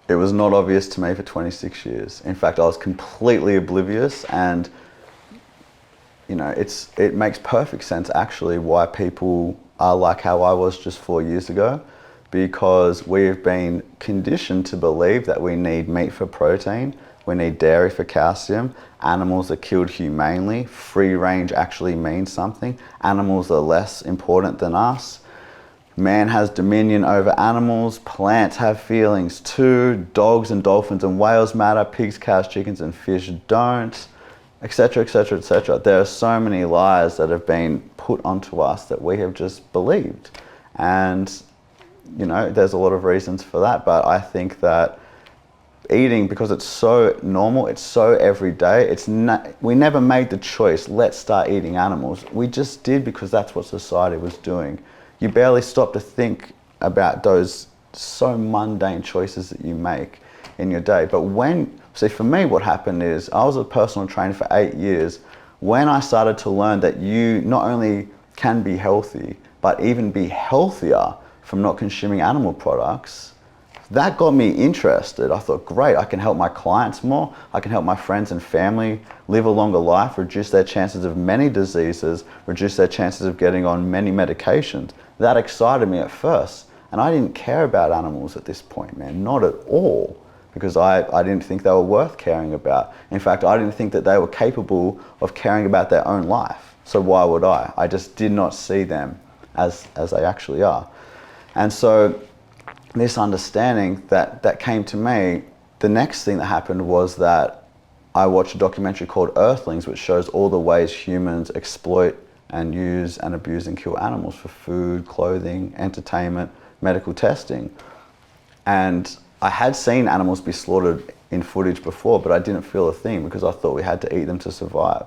It was not obvious to me for 26 years. In fact, I was completely oblivious, and you know, it makes perfect sense actually why people are like how I was just 4 years ago, because we've been conditioned to believe that we need meat for protein, we need dairy for calcium, animals are killed humanely, free range actually means something, animals are less important than us, man has dominion over animals, plants have feelings too, dogs and dolphins and whales matter, pigs, cows, chickens and fish don't, etc, etc, etc. There are so many lies that have been put onto us that we have just believed, and you know, there's a lot of reasons for that, but I think that eating, because it's so normal, it's so everyday, we never made the choice, let's start eating animals. We just did because that's what society was doing. You barely stop to think about those so mundane choices that you make in your day. But see, for me, what happened is, I was a personal trainer for 8 years. When I started to learn that you not only can be healthy, but even be healthier from not consuming animal products, that got me interested. I thought, great, I can help my clients more, I can help my friends and family live a longer life, reduce their chances of many diseases, reduce their chances of getting on many medications. That excited me at first. And I didn't care about animals at this point, man, not at all, because I didn't think they were worth caring about. In fact, I didn't think that they were capable of caring about their own life. So why would I? I just did not see them as they actually are. And so this understanding that came to me, the next thing that happened was that I watched a documentary called Earthlings, which shows all the ways humans exploit and use and abuse and kill animals for food, clothing, entertainment, medical testing. And I had seen animals be slaughtered in footage before, but I didn't feel a thing because I thought we had to eat them to survive.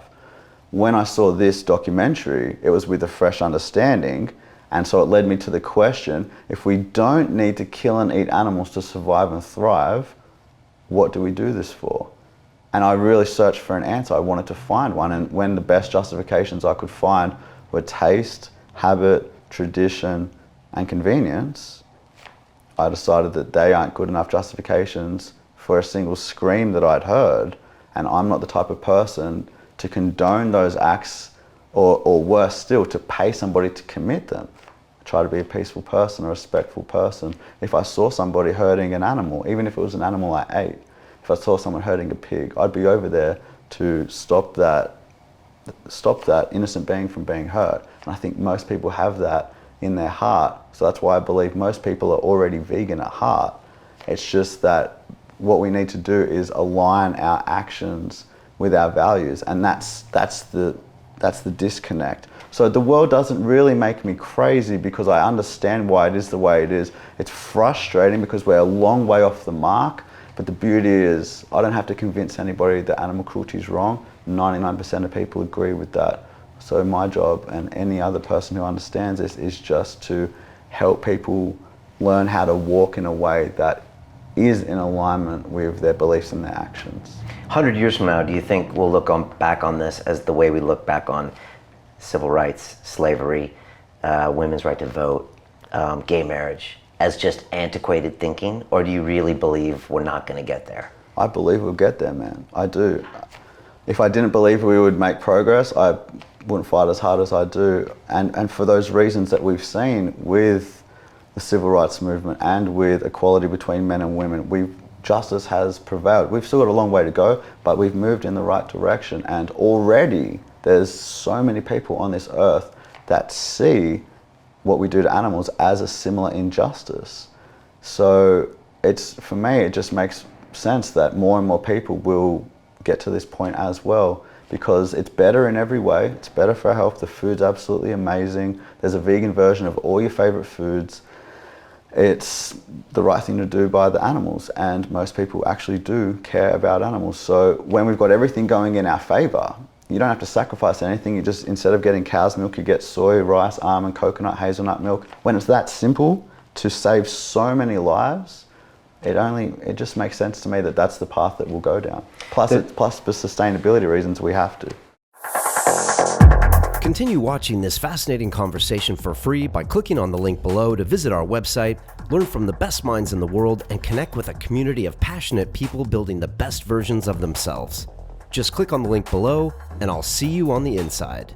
When I saw this documentary, it was with a fresh understanding. And so it led me to the question, if we don't need to kill and eat animals to survive and thrive, what do we do this for? And I really searched for an answer. I wanted to find one. And when the best justifications I could find were taste, habit, tradition, and convenience, I decided that they aren't good enough justifications for a single scream that I'd heard. And I'm not the type of person to condone those acts, or worse still, to pay somebody to commit them. I try to be a peaceful person, a respectful person. If I saw somebody hurting an animal, even if it was an animal I ate, if I saw someone hurting a pig, I'd be over there to stop that innocent being from being hurt. And I think most people have that in their heart. So that's why I believe most people are already vegan at heart. It's just that what we need to do is align our actions with our values, and that's the disconnect. So the world doesn't really make me crazy because I understand why it is the way it is. It's frustrating because we're a long way off the mark, but the beauty is I don't have to convince anybody that animal cruelty is wrong. 99% of people agree with that. So my job, and any other person who understands this, is just to help people learn how to walk in a way that is in alignment with their beliefs and their actions. 100 years from now, do you think we'll look back on this as the way we look back on civil rights, slavery, women's right to vote, gay marriage, as just antiquated thinking? Or do you really believe we're not going to get there? I believe we'll get there, man. I do. If I didn't believe we would make progress, I wouldn't fight as hard as I do. And for those reasons that we've seen with the civil rights movement and with equality between men and women, justice has prevailed. We've still got a long way to go, but we've moved in the right direction. And already there's so many people on this earth that see what we do to animals as a similar injustice. So for me, it just makes sense that more and more people will get to this point as well, because it's better in every way. It's better for our health. The food's absolutely amazing. There's a vegan version of all your favorite foods. It's the right thing to do by the animals, and most people actually do care about animals. So when we've got everything going in our favor, you don't have to sacrifice anything. You just, instead of getting cow's milk, you get soy, rice, almond, coconut, hazelnut milk. When it's that simple to save so many lives, it just makes sense to me that that's the path that we'll go down. Plus for sustainability reasons, we have to. Continue watching this fascinating conversation for free by clicking on the link below to visit our website, learn from the best minds in the world, and connect with a community of passionate people building the best versions of themselves. Just click on the link below, and I'll see you on the inside.